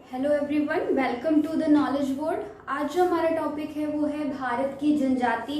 Hello everyone, welcome to the knowledge board. आज जो हमारा टॉपिक है वो है भारत की जनजाति,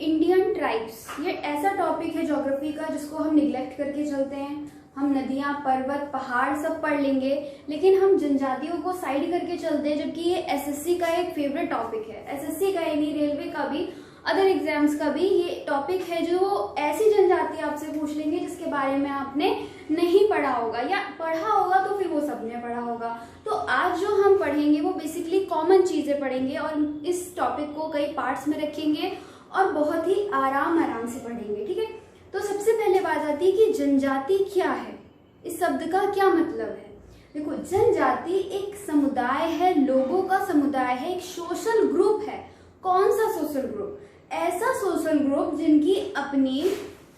इंडियन ट्राइब्स। ये ऐसा टॉपिक है ज्योग्राफी का जिसको हम निग्लेक्ट करके चलते हैं। हम नदियाँ, पर्वत, पहाड़ सब पढ़ लेंगे, लेकिन हम जनजातियों को साइड करके चलते हैं, जबकि ये एसएससी का एक फेवरेट टॉपिक है। एसएससी का ही नहीं, रेलवे का भी, अदर एग्जाम्स का भी ये टॉपिक है जो ऐसी जनजाति आपसे पूछ लेंगे जिसके बारे में आपने नहीं पढ़ा होगा, या पढ़ा होगा तो फिर वो सबने पढ़ा होगा। तो आज जो हम पढ़ेंगे वो बेसिकली कॉमन चीजें पढ़ेंगे और इस टॉपिक को कई पार्ट्स में रखेंगे और बहुत ही आराम से पढ़ेंगे, ठीक है। तो सबसे पहले बात आती है कि जनजाति क्या है, इस शब्द का क्या मतलब है। देखो, जनजाति एक समुदाय है, लोगों का समुदाय है, एक सोशल ग्रुप है। कौन सा सोशल ग्रुप? ऐसा सोशल ग्रुप जिनकी अपनी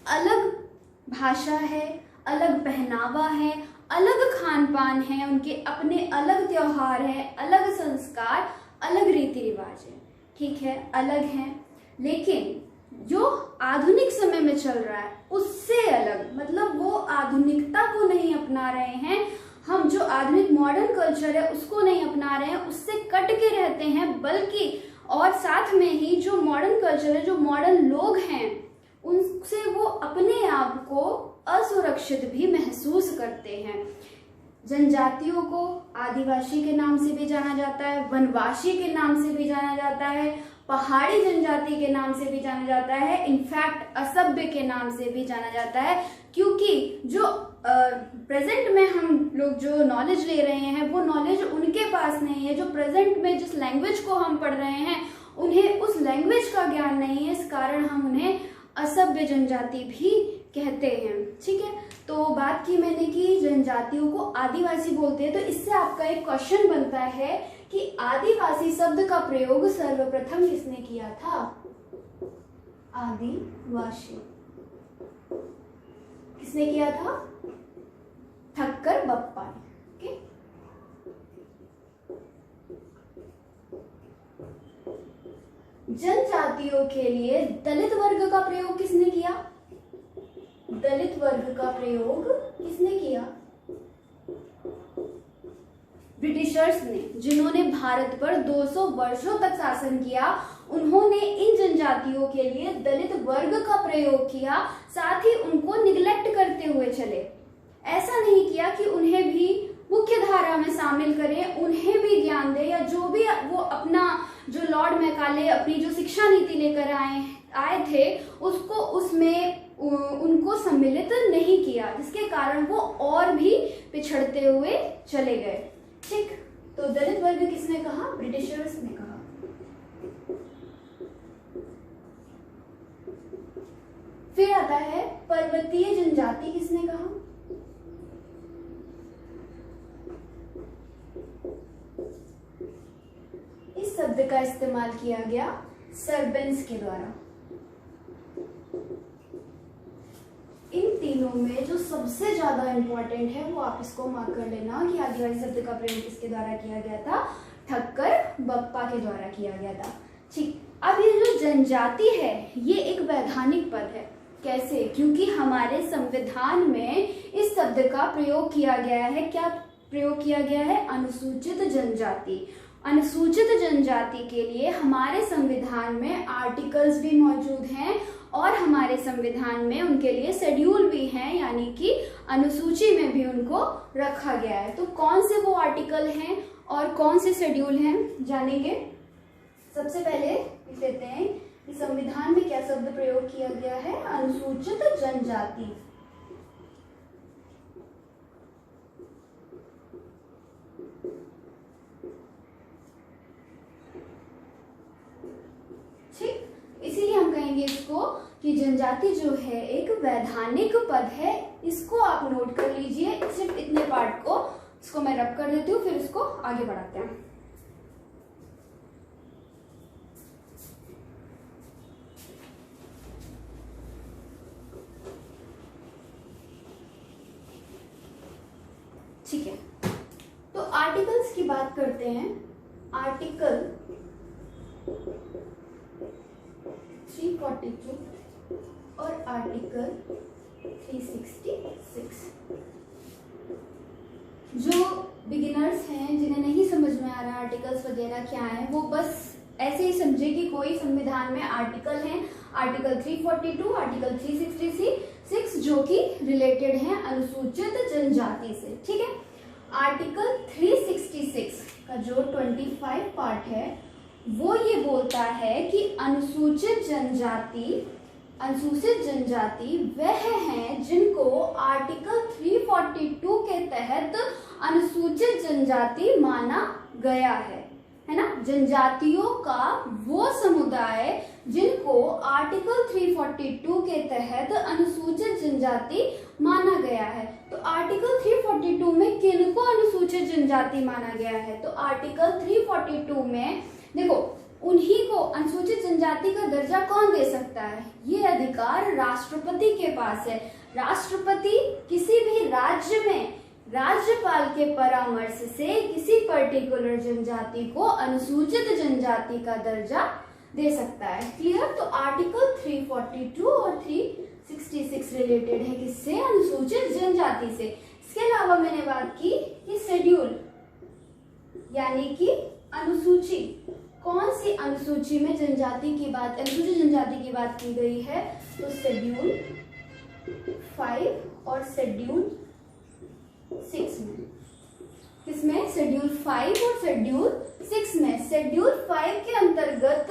अलग भाषा है, अलग पहनावा है, अलग खान पान है, उनके अपने अलग त्योहार हैं, अलग संस्कार, अलग रीति रिवाज है, ठीक है, अलग हैं। लेकिन जो आधुनिक समय में चल रहा है उससे अलग, मतलब वो आधुनिकता को नहीं अपना रहे हैं, हम जो आधुनिक मॉडर्न कल्चर है उसको नहीं अपना रहे हैं, उससे कट के रहते हैं, बल्कि और साथ में ही जो मॉडर्न कल्चर है, जो मॉडर्न लोग हैं, उनसे वो अपने आप को असुरक्षित भी महसूस करते हैं। जनजातियों को आदिवासी के नाम से भी जाना जाता है, वनवासी के नाम से भी जाना जाता है, पहाड़ी जनजाति के नाम से भी जाना जाता है, इनफैक्ट असभ्य के नाम से भी जाना जाता है, क्योंकि जो प्रेजेंट में हम लोग जो नॉलेज ले रहे हैं वो नॉलेज उनके पास नहीं है। जो प्रेजेंट में जिस लैंग्वेज को हम पढ़ रहे हैं उन्हें उस लैंग्वेज का ज्ञान नहीं है, इस कारण हम उन्हें असभ्य जनजाति भी कहते हैं, ठीक है। तो बात की मैंने कि जनजातियों को आदिवासी बोलते हैं, तो इससे आपका एक क्वेश्चन बनता है कि आदिवासी शब्द का प्रयोग सर्वप्रथम किसने किया था? आदिवासी किसने किया था? ठक्कर बप्पा ने। जनजातियों के लिए दलित वर्ग का प्रयोग किसने किया? दलित वर्ग का प्रयोग किसने किया? ब्रिटिशर्स ने, जिन्होंने भारत पर 200 वर्षों तक शासन किया, उन्होंने इन जनजातियों के लिए दलित वर्ग का प्रयोग किया, साथ ही उनको निग्लेक्ट करते हुए चले। ऐसा नहीं किया कि उन्हें भी मुख्य धारा में शामिल करें, उन्हें भी ज्ञान दे, या जो भी वो अपना जो लॉर्ड मैकाले अपनी जो शिक्षा नीति लेकर आए थे उसको उसमें उनको सम्मिलित नहीं किया, जिसके कारण वो और भी पिछड़ते हुए चले गए, ठीक। तो दलित वर्ग किसने कहा? ब्रिटिशर्स ने कहा। फिर आता है पर्वतीय जनजाति, किसने कहा? इस शब्द का इस्तेमाल किया गया सर्बेंस के द्वारा। इन तीनों में जो सबसे ज्यादा इंपॉर्टेंट है वो आप इसको मार्क कर लेना कि आदिवासी शब्द का प्रयोग किसके द्वारा किया गया था? ठक्कर बप्पा के द्वारा किया गया था, ठीक। अब ये जो जनजाति है ये एक वैधानिक पद है। कैसे? क्योंकि हमारे संविधान में इस शब्द का प्रयोग किया गया है। क्या प्रयोग किया गया है? अनुसूचित जनजाति। अनुसूचित जनजाति के लिए हमारे संविधान में आर्टिकल्स भी मौजूद हैं और हमारे संविधान में उनके लिए शेड्यूल भी हैं, यानी कि अनुसूची में भी उनको रखा गया है। तो कौन से वो आर्टिकल हैं और कौन से शेड्यूल हैं जानेंगे। सबसे पहले लिख लेते हैं कि संविधान में क्या शब्द प्रयोग किया गया है? अनुसूचित जनजाति। इसीलिए हम कहेंगे इसको कि जनजाति जो है एक वैधानिक पद है। इसको आप नोट कर लीजिए, सिर्फ इतने पार्ट को, इसको मैं रब कर देती हूँ, फिर इसको आगे बढ़ाते हैं। ठीक है, तो आर्टिकल्स की बात करते हैं। आर्टिकल 342 और आर्टिकल 366। जो बिगिनर्स हैं, जिन्हें नहीं समझ में आ रहा आर्टिकल्स वगैरह क्या है, वो बस ऐसे ही समझे कि कोई संविधान में आर्टिकल है, आर्टिकल 342, आर्टिकल 366 जो कि रिलेटेड है अनुसूचित जनजाति से। ठीक है, आर्टिकल 366 का जो 25 पार्ट है वो ये बोलता है कि अनुसूचित जनजाति वह हैं जिनको आर्टिकल 342 के तहत अनुसूचित जनजाति माना गया है ना। जनजातियों का वो समुदाय जिनको आर्टिकल 342 के तहत अनुसूचित जनजाति माना गया है। तो आर्टिकल 342 में किनको अनुसूचित जनजाति माना गया है? तो आर्टिकल 342 में देखो, उन्हीं को अनुसूचित जनजाति का दर्जा कौन दे सकता है? ये अधिकार राष्ट्रपति के पास है। राष्ट्रपति किसी भी राज्य में राज्यपाल के परामर्श से किसी पर्टिकुलर जनजाति को अनुसूचित जनजाति का दर्जा दे सकता है। क्लियर? तो आर्टिकल 342 और 366 रिलेटेड है किससे? अनुसूचित जनजाति से। इसके अलावा मैंने बात की कि शेड्यूल यानी कि अनुसूची, कौन सी अनुसूची में अनुसूचित जनजाति की बात की गई है? तो शेड्यूल 5 और शेड्यूल 6 में। किसमें? शेड्यूल 5 और शेड्यूल 6 में। शेड्यूल 5 के अंतर्गत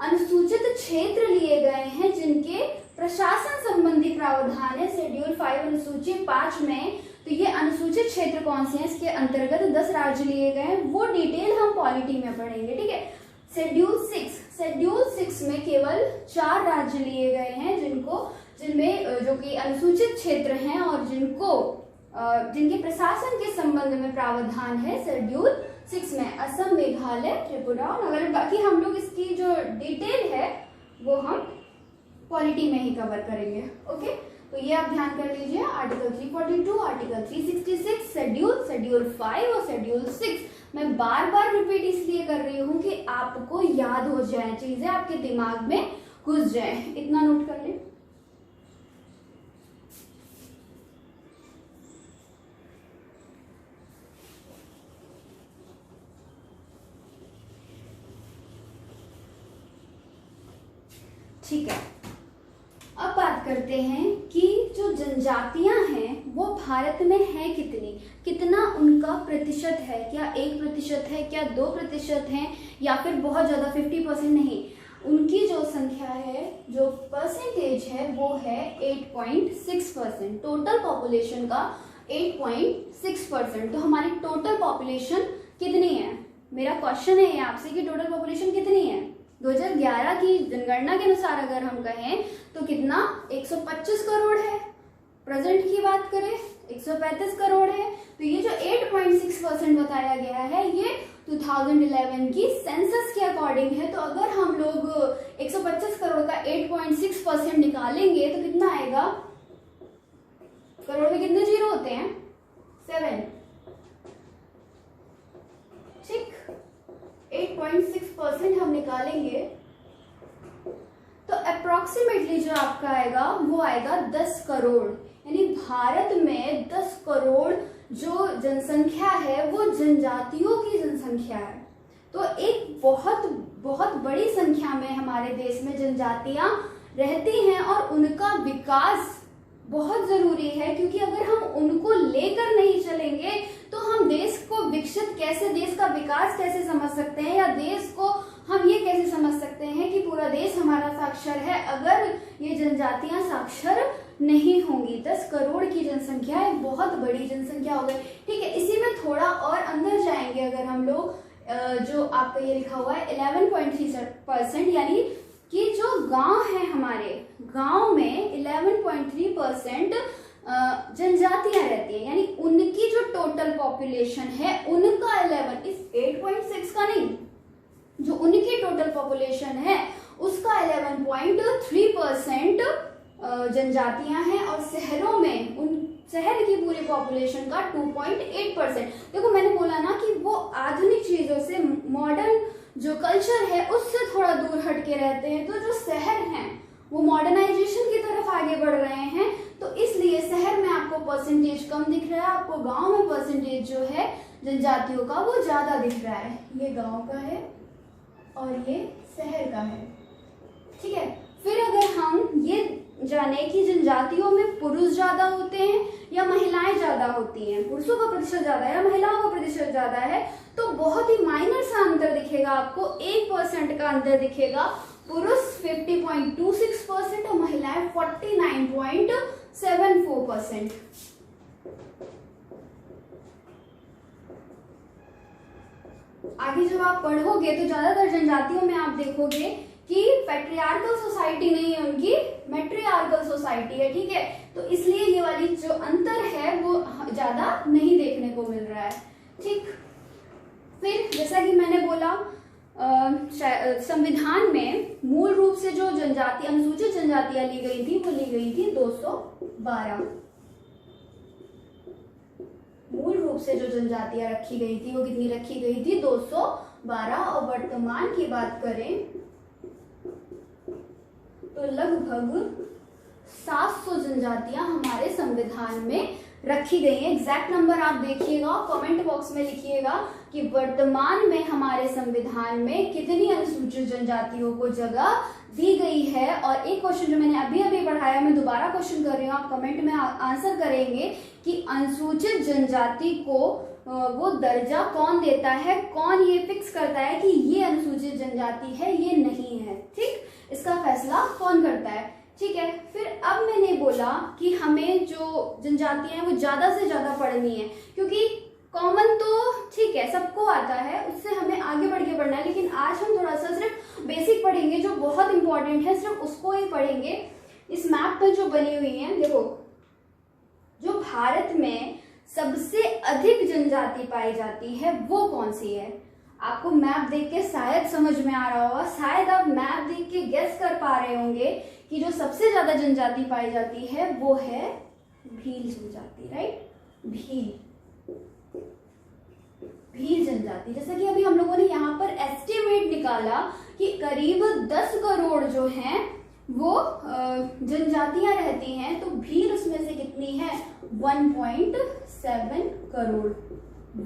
अनुसूचित क्षेत्र लिए गए हैं जिनके प्रशासन संबंधी प्रावधान है। शेड्यूल 5 अनुसूची 5 में। तो ये अनुसूचित क्षेत्र कौन से हैं? इसके अंतर्गत 10 राज्य लिए गए हैं, वो डिटेल हम पॉलिटी में पढ़ेंगे। ठीक है। शेड्यूल 6 में केवल 4 राज्य लिए गए हैं जिनमें जो कि अनुसूचित क्षेत्र हैं और जिनके प्रशासन के संबंध में प्रावधान है शेड्यूल 6 में। असम, मेघालय, त्रिपुरा और नागालैंड। बाकी हम लोग इसकी जो डिटेल है वो हम पॉलिटी में ही कवर करेंगे। ओके, तो ये आप ध्यान कर लीजिए। आर्टिकल 342, आर्टिकल 366, शेड्यूल 5 और शेड्यूल 6। मैं बार बार रिपीट इसलिए कर रही हूँ कि आपको याद हो जाए, चीजें आपके दिमाग में घुस जाए। इतना नोट कर ले। ठीक है, अब बात करते हैं कि जो जनजातियां हैं वो भारत में है कितना उनका प्रतिशत है। क्या 1% है, क्या 2% है, या फिर बहुत ज्यादा 50% नहीं। उनकी जो संख्या है, जो परसेंटेज है वो है 8.6%। टोटल पॉपुलेशन का 8.6%। तो हमारी टोटल पॉपुलेशन कितनी है? मेरा क्वेश्चन है आपसे कि टोटल पॉपुलेशन कितनी है? 2011 की जनगणना के अनुसार अगर हम कहें तो कितना? 125 करोड़ है। प्रेजेंट की बात करें 135 करोड़ है। तो ये जो 8.6% बताया गया है ये 2011 की सेंसस के अकॉर्डिंग है। तो अगर हम लोग 125 करोड़ का 8.6% निकालेंगे तो कितना आएगा? करोड़ में कितने जीरो होते हैं? 7। ठीक, 8.6% हम निकालेंगे तो अप्रोक्सीमेटली जो आपका आएगा वो आएगा 10 करोड़। यानी भारत में 10 करोड़ जो जनसंख्या है वो जनजातियों की जनसंख्या है। तो एक बहुत बहुत बड़ी संख्या में हमारे देश में जनजातियां रहती हैं और उनका विकास बहुत जरूरी है, क्योंकि अगर हम उनको लेकर नहीं चलेंगे तो हम देश को विकसित कैसे, देश का विकास कैसे समझ सकते हैं, या देश को हम ये कैसे समझ सकते हैं कि पूरा देश हमारा साक्षर है अगर ये जनजातियां साक्षर नहीं होंगी। 10 करोड़ की जनसंख्या एक बहुत बड़ी जनसंख्या हो गई। ठीक है, इसी में थोड़ा और अंदर जाएंगे अगर हम लोग, जो आपका ये लिखा हुआ है 11.3%, यानी कि जो गांव है हमारे गांव में 11.3% जनजातियां रहती है। यानी उनकी जो टोटल पॉपुलेशन है उनका 11, इस 8.6 का नहीं, जो उनकी टोटल पॉपुलेशन है उसका 11.3% जनजातियां हैं। और शहरों में शहर की पूरी पॉपुलेशन का 2.8%। देखो मैंने बोला ना कि वो आधुनिक चीजों से, मॉडर्न जो कल्चर है उससे थोड़ा दूर हटके रहते हैं। तो जो शहर हैं वो मॉडर्नाइजेशन की तरफ आगे बढ़ रहे हैं, तो इसलिए शहर में आपको परसेंटेज कम दिख रहा है, आपको गांव में परसेंटेज जो है जनजातियों का वो ज्यादा दिख रहा है। ये गांव का है और ये शहर का है, ठीक है। फिर अगर हम ये जाने कि जनजातियों में पुरुष ज्यादा होते हैं या महिलाएं ज्यादा होती हैं, पुरुषों का प्रतिशत ज्यादा है या महिलाओं का प्रतिशत ज्यादा है, तो बहुत ही माइनर सा अंतर दिखेगा आपको, 1% का अंतर दिखेगा। पुरुष 50.26% और महिलाएं 49.74%। आगे जब आप पढ़ोगे तो ज्यादातर जनजातियों में आप देखोगे कि पैट्रियार्कल सोसाइटी नहीं है, उनकी मैट्रियार्कल सोसाइटी है, ठीक है। तो इसलिए ये वाली जो अंतर है वो ज्यादा नहीं देखने को मिल रहा है, ठीक। फिर जैसा कि मैंने बोला संविधान में मूल रूप से जो जनजाति अनुसूचित जनजातियां ली गई थी वो ली गई थी 212। मूल रूप से जो जनजातियां रखी गई थी वो कितनी रखी गई थी? 212। और वर्तमान की बात करें तो लगभग 700 जनजातियां हमारे संविधान में रखी गई हैं। एग्जैक्ट नंबर आप देखिएगा, कमेंट बॉक्स में लिखिएगा कि वर्तमान में हमारे संविधान में कितनी अनुसूचित जनजातियों को जगह दी गई है। और एक क्वेश्चन जो मैंने अभी अभी पढ़ाया, मैं दोबारा क्वेश्चन कर रही हूँ, आप कमेंट में आंसर करेंगे कि अनुसूचित जनजाति को वो दर्जा कौन देता है, कौन ये फिक्स करता है कि ये अनुसूचित जनजाति है ये नहीं है, ठीक। इसका फैसला कौन करता है, ठीक है। फिर अब मैंने बोला कि हमें जो जनजातियां हैं वो ज्यादा से ज्यादा पढ़नी है, क्योंकि कॉमन तो ठीक है सबको आता है, उससे हमें आगे बढ़ के पढ़ना है। लेकिन आज हम थोड़ा सा सिर्फ बेसिक पढ़ेंगे जो बहुत इंपॉर्टेंट है, सिर्फ उसको ही पढ़ेंगे। इस मैप पर जो बनी हुई है देखो, जो भारत में सबसे अधिक जनजाति पाई जाती है वो कौन सी है। आपको मैप देख के शायद समझ में आ रहा होगा, शायद आप मैप देख के गेस कर पा रहे होंगे कि जो सबसे ज्यादा जनजाति पाई जाती है वो है भील जनजाति, राइट। भील जनजाति, जैसा कि अभी हम लोगों ने यहाँ पर एस्टिमेट निकाला कि करीब 10 करोड़ जो हैं वो जनजातियां रहती हैं, तो भील उसमें से कितनी है? 1.7 करोड़।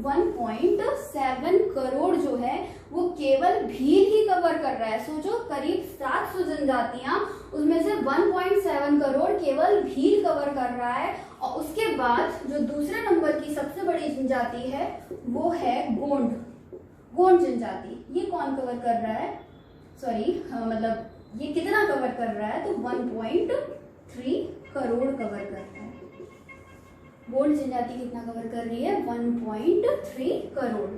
1.7 करोड़ जो है वो केवल भील ही कवर कर रहा है। सोचो, करीब 700 जनजातियां, उसमें से 1.7 करोड़ केवल भील कवर कर रहा है। और उसके बाद जो दूसरे नंबर की सबसे बड़ी जनजाति है वो है गोंड। गोंड जनजाति, ये कौन कवर कर रहा है? सॉरी, मतलब ये कितना कवर कर रहा है? तो 1.3 करोड़ कवर कर रहा है। गोंड जनजाति कितना कवर कर रही है? 1.3 करोड़।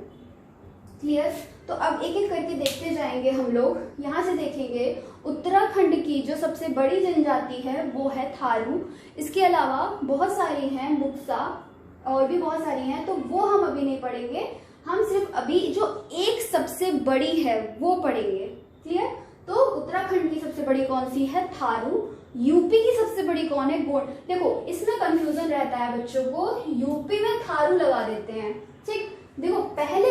क्लियर? तो अब एक एक करके देखते जाएंगे हम लोग। यहाँ से देखेंगे उत्तराखंड की जो सबसे बड़ी जनजाति है वो है थारू। इसके अलावा बहुत सारी हैं, मुक्सा और भी बहुत सारी हैं, तो वो हम अभी नहीं पढ़ेंगे। हम सिर्फ अभी जो एक सबसे बड़ी है वो पढ़ेंगे। क्लियर? तो उत्तराखंड की सबसे बड़ी कौन सी है? थारू। यूपी की सबसे बड़ी कौन है? गोंड। देखो, इसमें कंफ्यूजन रहता है बच्चों को, यूपी में थारू लगा देते हैं, ठीक। देखो, पहले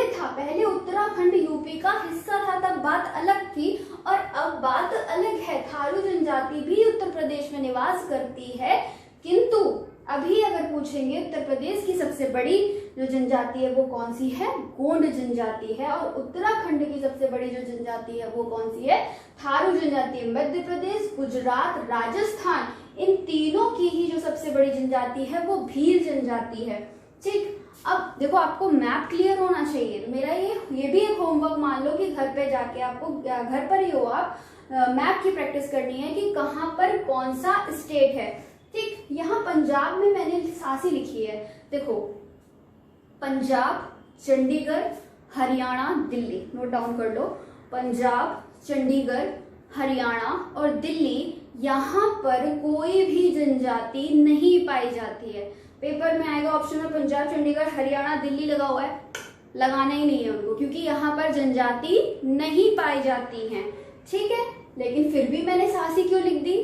उत्तराखंड यूपी का हिस्सा था, तब बात अलग थी, और अब बात अलग है। थारू जनजाति भी उत्तर प्रदेश में निवास करती है, किंतु अभी अगर पूछेंगे उत्तर प्रदेश की सबसे बड़ी जो जनजाति है वो कौन सी है? गोंड जनजाति है। और उत्तराखंड की सबसे बड़ी जो जनजाति है वो कौन सी है? थारू जनजाति। मध्य प्रदेश, गुजरात, राजस्थान, इन तीनों की ही जो सबसे बड़ी जनजाति है वो भील जनजाति है, ठीक। अब देखो, आपको मैप क्लियर होना चाहिए। तो मेरा ये भी एक होमवर्क मान लो कि घर पे जाके आपको, घर पर ही हो आप, मैप की प्रैक्टिस करनी है कि कहाँ पर कौन सा स्टेट है, ठीक। यहाँ पंजाब में मैंने झांसी लिखी है। देखो, पंजाब, चंडीगढ़, हरियाणा, दिल्ली, नोट डाउन कर लो। पंजाब, चंडीगढ़, हरियाणा और दिल्ली, यहाँ पर कोई भी जनजाति नहीं पाई जाती है। पेपर में आएगा ऑप्शन में पंजाब, चंडीगढ़, हरियाणा, दिल्ली लगा हुआ है, लगाना ही नहीं है उनको, क्योंकि यहाँ पर जनजाति नहीं पाई जाती हैं, ठीक है। लेकिन फिर भी मैंने झांसी क्यों लिख दी?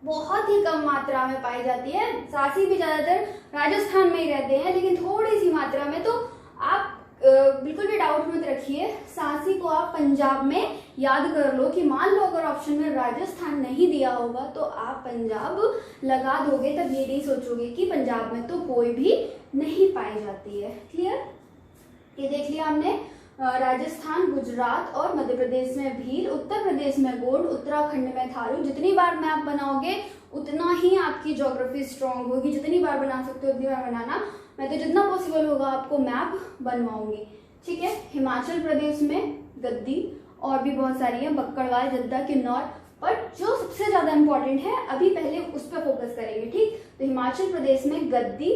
बहुत ही कम मात्रा में पाई जाती है। झांसी भी ज्यादातर राजस्थान में ही रहते हैं, लेकिन थोड़ी सी मात्रा में। तो आप बिल्कुल भी डाउट मत रखिए, सांची को आप पंजाब में याद कर लो कि मान लो अगर ऑप्शन में राजस्थान नहीं दिया होगा तो आप पंजाब लगा दोगे, तब ये नहीं सोचोगे कि पंजाब में तो कोई भी नहीं पाई जाती है। क्लियर? ये देख लिया हमने, राजस्थान, गुजरात और मध्य प्रदेश में भील, उत्तर प्रदेश में गोंड, उत्तराखंड में थारू। जितनी बार मैप बनाओगे उतना ही आपकी ज्योग्राफी स्ट्रांग होगी, जितनी बार बना सकते हो उतनी बार बनाना। मैं तो जितना पॉसिबल होगा आपको मैप बनवाऊंगी, ठीक है। हिमाचल प्रदेश में गद्दी, और भी बहुत सारी है, बक्कड़वाल, जद्दा, किन्नौर, पर जो सबसे ज्यादा इंपॉर्टेंट है अभी पहले उस पर फोकस करेंगे, ठीक। तो हिमाचल प्रदेश में गद्दी,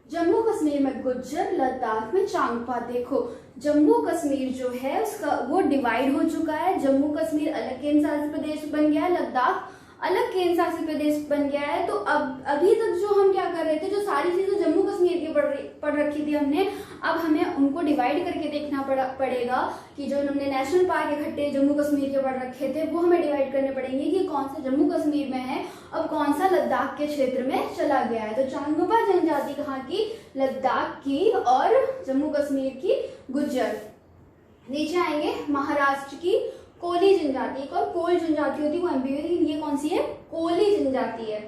जम्मू कश्मीर में गुज्जर, लद्दाख में चांगपा। देखो जम्मू कश्मीर जो है उसका वो डिवाइड हो चुका है, जम्मू कश्मीर अलग केंद्र शासित प्रदेश बन गया है, लद्दाख अलग केंद्र शासित प्रदेश बन गया है। तो अब अभी तक जो हम क्या कर रहे थे, जो सारी चीजें जम्मू कश्मीर की पढ़ रखी थी हमने, अब हमें उनको डिवाइड करके देखना पड़ेगा कि जो हमने नेशनल पार्क इकट्ठे जम्मू कश्मीर के पढ़ रखे थे वो हमें डिवाइड करने पड़ेंगे कि कौन सा जम्मू कश्मीर में है, अब कौन सा लद्दाख के क्षेत्र में चला गया है। तो चांगपा जनजाति कहाँ की? लद्दाख की, और जम्मू कश्मीर की गुज्जर। नीचे आएंगे महाराष्ट्र की कोली जनजाति, और कोल जनजाति होती है वो एमपी में, लेकिन ये कौन सी है? कोली जनजाति है,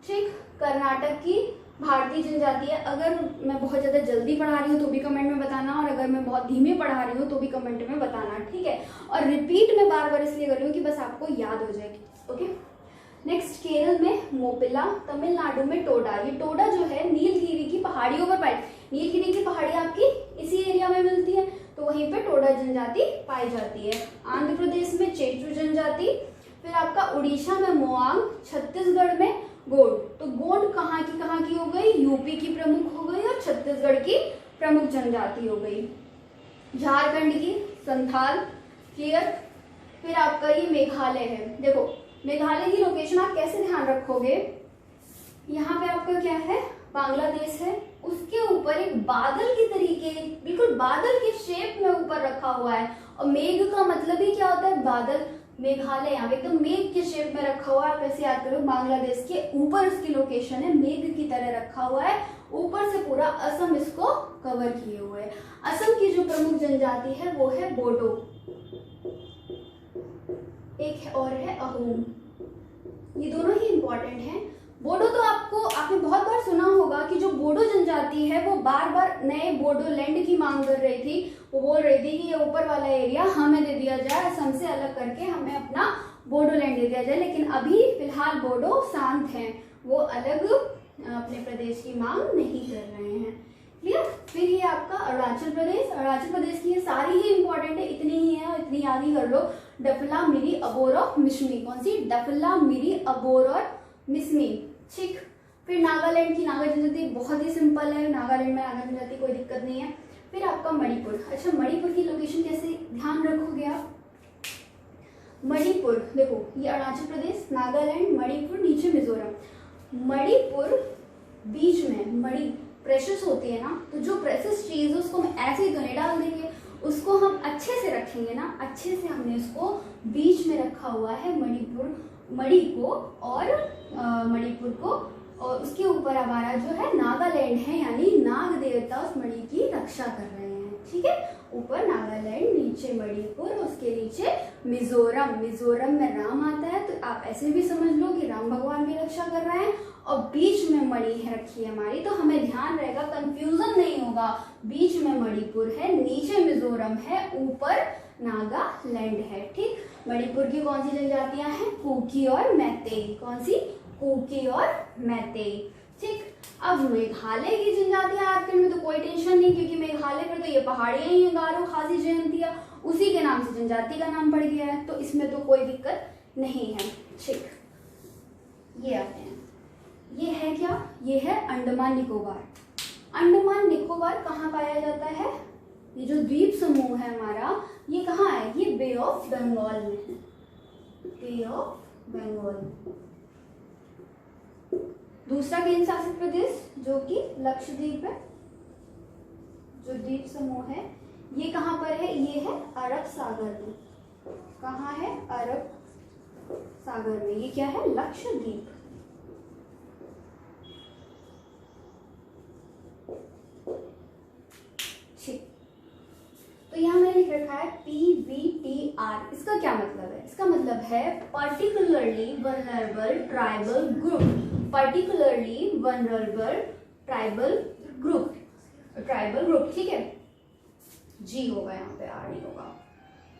ठीक। कर्नाटक की भारतीय जनजाति है। अगर मैं बहुत ज्यादा जल्दी पढ़ा रही हूँ तो भी कमेंट में बताना, और अगर मैं बहुत धीमे पढ़ा रही हूँ तो भी कमेंट में बताना, ठीक है। और रिपीट में बार बार इसलिए कर रही हूँ कि बस आपको याद हो जाएगी, ओके। नेक्स्ट केरल में मोपिला, तमिलनाडु में टोडा। ये टोडा जो है नीलगिरी की पहाड़ियों पर पाई, नीलगिरी की पहाड़ी आपकी इसी एरिया में मिलती है, तो वहीं पे टोडा जनजाति पाई जाती है। आंध्र प्रदेश में चेचू जनजाति, फिर आपका उड़ीसा में मोआंग, छत्तीसगढ़ में गोंड। तो गोंड कहाँ की हो गई? यूपी की प्रमुख हो गई और छत्तीसगढ़ की प्रमुख जनजाति हो गई। झारखंड की संथाल, क्लियर। फिर आपका ये मेघालय है। देखो मेघालय की लोकेशन आप कैसे ध्यान रखोगे, यहाँ पे आपका क्या है? बांग्लादेश है, उसके ऊपर एक बादल की तरीके, बिल्कुल बादल के शेप में ऊपर रखा हुआ है, और मेघ का मतलब ही क्या होता है? बादल। मेघालय यहाँ पे एकदम मेघ के शेप में रखा हुआ है, आप ऐसे याद करो, बांग्लादेश के ऊपर उसकी लोकेशन है, मेघ की तरह रखा हुआ है, ऊपर से पूरा असम इसको कवर किए हुए है। असम की जो प्रमुख जनजाति है वो है बोडो, एक और है अहोम। ये दोनों ही इंपॉर्टेंट हैं। बोडो तो आपने बहुत बार सुना होगा कि जो बोडो जनजाति है वो बार बार नए बोडोलैंड की मांग कर रही थी। वो बोल रही थी कि ये ऊपर वाला एरिया हमें दे दिया जाए, असम से अलग करके हमें अपना बोडोलैंड दे दिया जाए, लेकिन अभी फिलहाल बोडो शांत हैं, वो अलग अपने प्रदेश की मांग नहीं कर रहे हैं, क्लियर। फिर ये आपका अरुणाचल प्रदेश, अरुणाचल प्रदेश की ये सारी ही इंपॉर्टेंट है, इतनी ही है और इतनी याद ही कर लो। डफला, मिरी, अबोर और मिसमी। कौन सी? डफला, मिरी, अबोर और मिसमी, ठीक। फिर नागालैंड की नागा जनजाति बहुत ही सिंपल है, नागालैंड में नागा जनजाति कोई दिक्कत नहीं है। फिर आपका मणिपुर। अच्छा मणिपुर की लोकेशन कैसे ध्यान रखोगे आप? मणिपुर देखो, ये अरुणाचल प्रदेश, नागालैंड, मणिपुर, नीचे मिजोरम। मणिपुर बीच में मणि प्रेशस होती है ना, तो जो प्रेशस चीज है उसको हम ऐसे ही तो नहीं डाल देंगे, उसको हम अच्छे से रखेंगे ना, अच्छे से हमने उसको बीच में रखा हुआ है मणि को और उसके ऊपर हमारा जो है नागालैंड है, यानी नाग देवता उस मणि की रक्षा कर रहे हैं, ठीक है। ऊपर नागालैंड, नीचे मणिपुर, उसके नीचे मिजोरम। मिजोरम में राम आता है, तो आप ऐसे भी समझ लो कि राम भगवान की रक्षा कर रहे हैं, और बीच में मणि है रखी है हमारी, तो हमें ध्यान रहेगा, कंफ्यूजन नहीं होगा। बीच में मणिपुर है, नीचे मिजोरम है, ऊपर नागालैंड है, ठीक। मणिपुर की कौन सी जनजातियां हैं? कुकी और मैतेई। कौन सी? कुकी और मैतेई, ठीक। अब मेघालय की जनजातियां झारखंड में तो कोई टेंशन नहीं, क्योंकि मेघालय पर तो ये पहाड़ियां ही हैं, गारो, खासी, जयंतिया, उसी के नाम से जनजाति का नाम पड़ गया है, तो इसमें तो कोई दिक्कत नहीं है, ठीक। ये आते हैं, ये है क्या? ये है अंडमान निकोबार। अंडमान निकोबार कहाँ पाया जाता है? ये जो द्वीप समूह है हमारा, ये कहाँ है? ये बे ऑफ बंगाल में है, बे ऑफ बंगाल। दूसरा केंद्र शासित प्रदेश जो कि लक्षद्वीप है, जो द्वीप समूह है, ये कहाँ पर है? ये है अरब सागर में। कहाँ है? अरब सागर में। ये क्या है? लक्षद्वीप। लिख रखा है PVTR। इसका क्या मतलब है? इसका मतलब है particularly vulnerable tribal group. Particularly vulnerable tribal group, ठीक है। जी होगा यहाँ पे, आर नहीं होगा।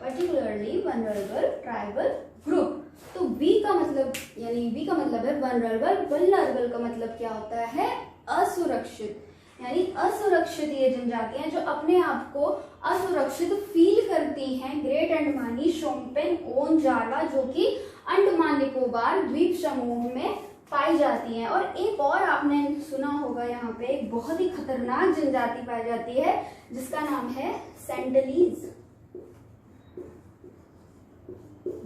Particularly vulnerable tribal group. तो वी का मतलब है वल्नरेबल। वल्नरेबल का मतलब क्या होता है? असुरक्षित। यानी असुरक्षित ये जनजातियां जो अपने आप को असुरक्षित फील करती हैं। ग्रेट अंडमानी, शोम्पेन, ओन, जावा, जो कि अंडमान निकोबार द्वीप समूह में पाई जाती हैं। और एक और आपने सुना होगा, यहाँ पे एक बहुत ही खतरनाक जनजाति पाई जाती है जिसका नाम है सेंटलीज।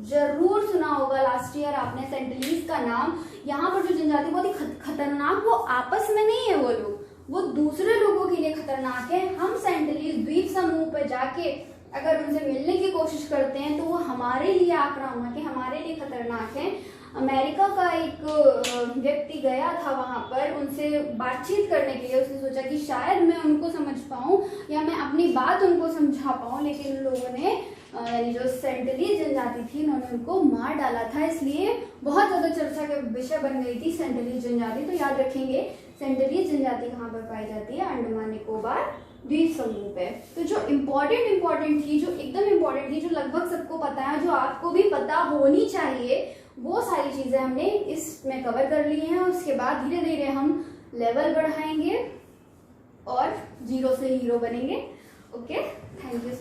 जरूर सुना होगा लास्ट ईयर आपने सेंटलीज का नाम। यहाँ पर जो जनजाति बहुत ही खतरनाक, वो आपस में नहीं है, वो लोग, वो दूसरे लोगों के लिए खतरनाक है। हम सेंटलीज द्वीप समूह पर जाके अगर उनसे मिलने की कोशिश करते हैं तो वो हमारे लिए आक्रामक है, हमारे लिए खतरनाक है। अमेरिका का एक व्यक्ति गया था वहां पर उनसे बातचीत करने के लिए। उसने सोचा कि शायद मैं उनको समझ पाऊं या मैं अपनी बात उनको समझा पाऊं, लेकिन उन लोगों ने यानी जो सेंटलीज जनजाति थी उन्होंने उनको मार डाला था। इसलिए बहुत ज्यादा चर्चा का विषय बन गई थी सेंटलीज जनजाति। तो याद रखेंगे सेंटलीज जनजाति कहाँ पर पाई जाती है? अंडमान निकोबार द्वीप समूह पे। तो जो इम्पोर्टेंट थी, जो एकदम इम्पोर्टेंट थी, जो लगभग सबको पता है, जो आपको भी पता होनी चाहिए, वो सारी चीजें हमने इसमें कवर कर ली हैं। उसके बाद धीरे धीरे हम लेवल बढ़ाएंगे और 0 से हीरो बनेंगे। Okay, thank you.